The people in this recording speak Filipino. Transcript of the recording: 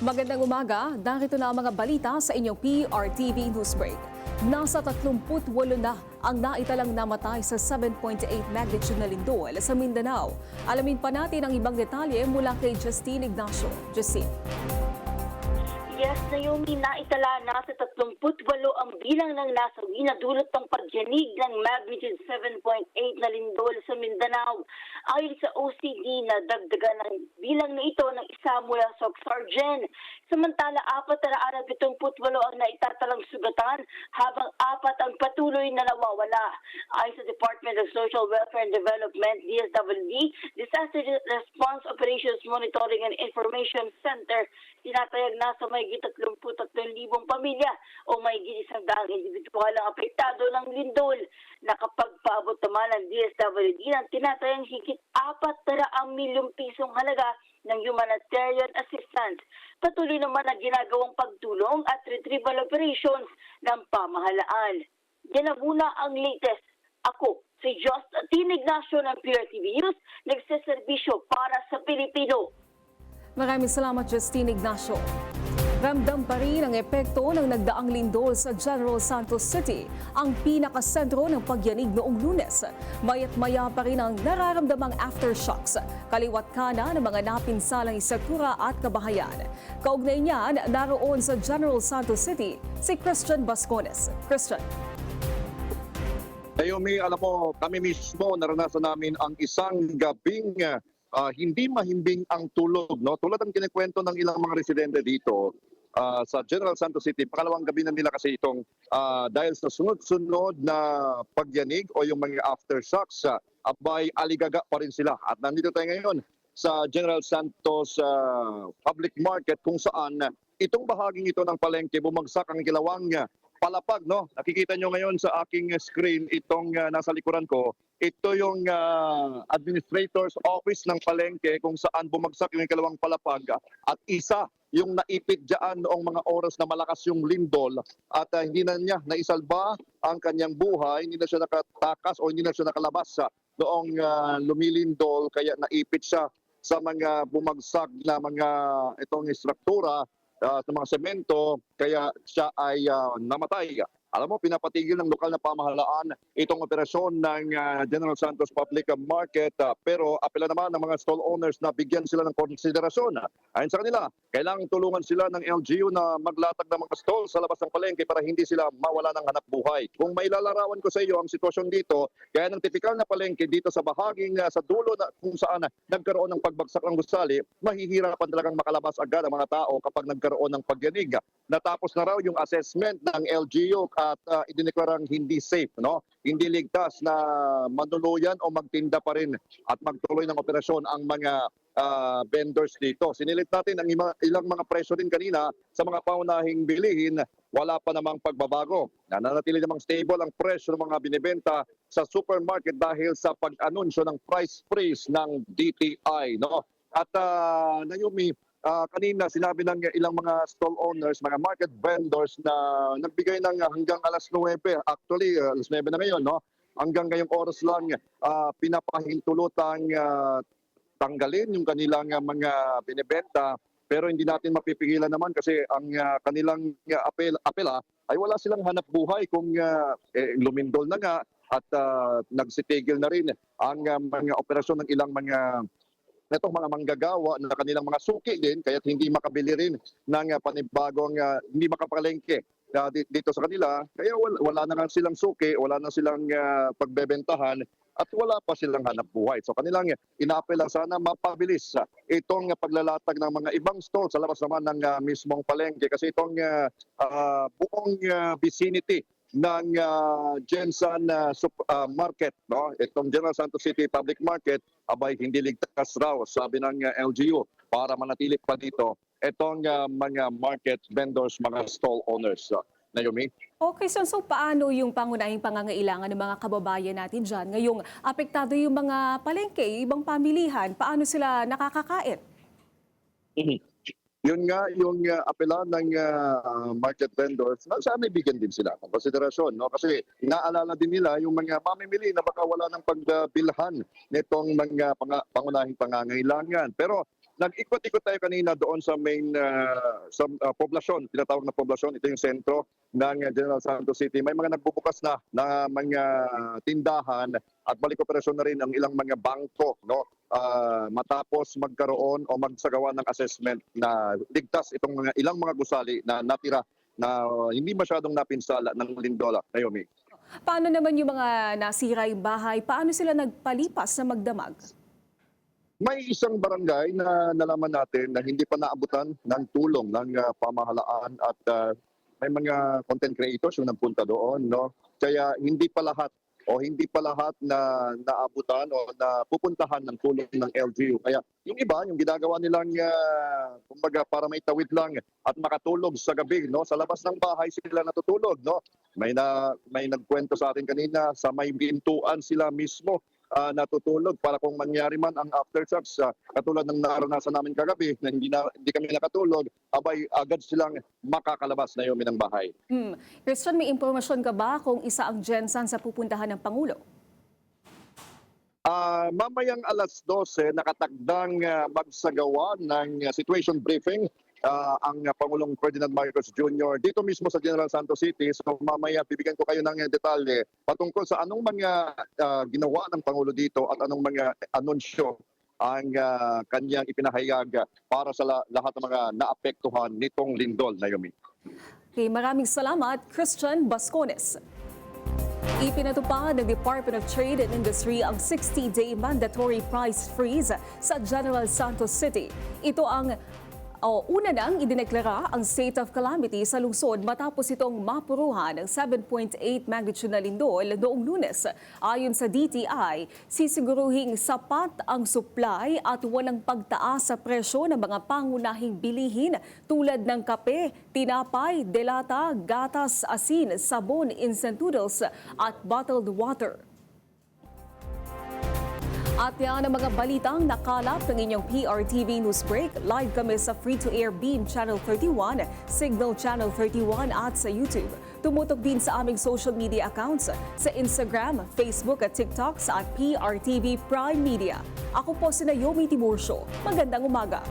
Magandang umaga, narito na ang mga balita sa inyong PRTV Newsbreak. Nasa 38 na ang naitalang namatay sa 7.8 magnitude na lindol sa Mindanao. Alamin pa natin ang ibang detalye mula kay Justine Ignacio. Justine. Yes, Naomi, naitala na sa 38 ang bilang ng nasawi na dulot ng pagyanig ng magnitude 7.8 na lindol sa Mindanao. Ayon sa OCD, na dagdagan ng bilang na ito ng isa mula sa Oxargen. Samantala, 478 ang naitatalang sugatan habang 4 ang patuloy na nawawala. Ayon sa Department of Social Welfare and Development, DSWD, Disaster Response Operations Monitoring and Information Center, tinatayag na sa may 33,000 pamilya o may 100 individual ang apektado ng lindol. Nakapagpaabot naman ng DSWD ng tinatayang higit 400 milyong pisong halaga ng humanitarian assistance. Patuloy naman ang ginagawang pagtulong at retrieval operations ng pamahalaan. Yan na muna ang latest. Ako, si Justine Ignacio ng PRTV News, nagseserbisyo para sa Pilipino. Maraming salamat, Justine Ignacio. Ramdam pa rin ang epekto ng nagdaang lindol sa General Santos City, ang pinakasentro ng pagyanig noong Lunes. Mayat-maya pa rin ang nararamdamang aftershocks, kaliwat kanan ng mga napinsalang istruktura at kabahayan. Kaugnay niyan, naroon sa General Santos City si Christian Bascones. Christian. Naomi, alam mo, kami mismo naranasan namin ang isang gabing hindi mahimbing ang tulog, no? Tulad ng kinikwento ng ilang mga residente dito sa General Santos City. Pangalawang gabi na nila kasi itong dahil sa sunod-sunod na pagyanig o yung mga aftershocks, abay aligaga pa rin sila. At nandito tayo ngayon sa General Santos Public Market kung saan itong bahaging ito ng palengke bumagsak ang kilawang palapag, no? Nakikita nyo ngayon sa aking screen itong nasa likuran ko. Ito yung administrator's office ng palengke kung saan bumagsak yung kalawang palapag at isa yung naipit dyan noong mga oras na malakas yung lindol at hindi na niya naisalba ang kanyang buhay, hindi na siya nakatakas o hindi na siya nakalabas noong lumilindol kaya naipit siya sa mga bumagsak na mga itong struktura sa mga semento kaya siya ay namatay. Alam mo, pinapatigil ng lokal na pamahalaan itong operasyon ng General Santos Public Market pero apela naman ng mga stall owners na bigyan sila ng konsiderasyon. Ayon sa kanila, kailangang tulungan sila ng LGU na maglatag ng mga stall sa labas ng palengke para hindi sila mawala ng hanap buhay. Kung may lalarawan ko sa iyo ang sitwasyon dito, kaya ng tipikal na palengke dito sa bahaging sa dulo na kung saan nagkaroon ng pagbagsak ng gusali, mahihirapan talagang makalabas agad ang mga tao kapag nagkaroon ng pagyanig. Natapos na raw yung assessment ng LGU at idineklarang hindi safe, no? Hindi ligtas na manuluyan o magtinda pa rin at magtuloy ng operasyon ang mga vendors dito. Sinilit natin ang ilang mga presyo din kanina sa mga paunahing bilihin, wala pa namang pagbabago. Nananatili namang stable ang presyo ng mga binibenta sa supermarket dahil sa pag-anunsyo ng price freeze ng DTI, no? At Naomi, kanina sinabi ng ilang mga stall owners, mga market vendors na nagbigay ng hanggang alas 9. Actually, alas 9 na ngayon, no? Hanggang ngayong oras lang pinapahintulutang tanggalin yung kanilang mga binibenta. Pero hindi natin mapipigilan naman kasi ang kanilang apela ay wala silang hanap buhay kung lumindol na nga at nagsitigil na rin ang mga operasyon ng ilang mga itong mga manggagawa na kanilang mga suki din kaya hindi makabili rin ng panibagong hindi makapalengke dito sa kanila kaya wala na lang silang suki, wala na silang pagbebentahan at wala pa silang hanap buhay. So kanilang inaapela sana mapabilis itong paglalatag ng mga ibang stall sa labas naman ng mismong palengke kasi itong buong vicinity ng Gensan Market, no? Itong General Santos City Public Market, abay hindi ligtas raw, sabi ng LGU, para manatili pa dito itong mga market vendors, mga stall owners. Naomi? Okay, so paano yung pangunahing pangangailangan ng mga kababayan natin dyan? Ngayong apektado yung mga palengke, ibang pamilihan, paano sila nakakakain? Yun nga yung apela ng market vendors na sana bigyan din sila ng konsiderasyon, no? Kasi inaalala din nila yung mga mamimili na baka wala ng pagbilhan nitong mga pangunahing pangangailangan. Pero nag-ikot-ikot tayo kanina doon sa main poblasyon, tinatawag na poblasyon, ito yung sentro ng General Santos City. May mga nagbubukas na mga tindahan at balik operasyon na rin ang ilang mga bangko, no? Matapos magkaroon o magsagawa ng assessment na ligtas itong ilang mga gusali na natira na hindi masyadong napinsala ng lindola. Naomi. Paano naman yung mga nasira yung bahay? Paano sila nagpalipas na magdamag? May isang barangay na nalaman natin na hindi pa naabutan ng tulong ng pamahalaan at may mga content creators yung nagpunta doon, no? Kaya hindi pa lahat na naabutan o na pupuntahan ng tulong ng LGU. Kaya yung iba, yung ginagawa nilang kumbaga para may tawid lang at makatulog sa gabi, no? Sa labas ng bahay sila natutulog, no? May nagkwento sa atin kanina sa may pintuan sila mismo natutulog para kung mangyari man ang aftershocks katulad ng naranasan namin kagabi na hindi kami nakatulog, abay agad silang makakalabas na yung ng bahay. Christian, may impormasyon ka ba kung isa ang Gensan sa pupuntahan ng Pangulo? Mamayang alas 12, nakatakdang magsagawa ng situation briefing ang Pangulong Ferdinand Marcos Jr. dito mismo sa General Santos City. So mamaya bibigyan ko kayo ng detalye patungkol sa anong mga ginawa ng Pangulo dito at anong mga anunsyo ang kanyang ipinahayag para sa lahat ng mga naapektuhan nitong lindol, Naomi. Okay, maraming salamat, Christian Bascones. Ipinatupad ng Department of Trade and Industry ang 60-day mandatory price freeze sa General Santos City. Ito ang una nang idineklara ang state of calamity sa lungsod matapos itong mapuruhan ng 7.8 magnitude na lindol noong Lunes. Ayon sa DTI, sisiguruhing sapat ang supply at walang pagtaas sa presyo ng mga pangunahing bilihin tulad ng kape, tinapay, delata, gatas, asin, sabon, instant noodles at bottled water. At yan ang mga balitang nakalap ng inyong PRTV Newsbreak. Live kami sa free-to-air Beam Channel 31, Signal Channel 31 at sa YouTube. Tumutok din sa aming social media accounts sa Instagram, Facebook at TikTok at PRTV Prime Media. Ako po si Naomi Tiburcio. Magandang umaga.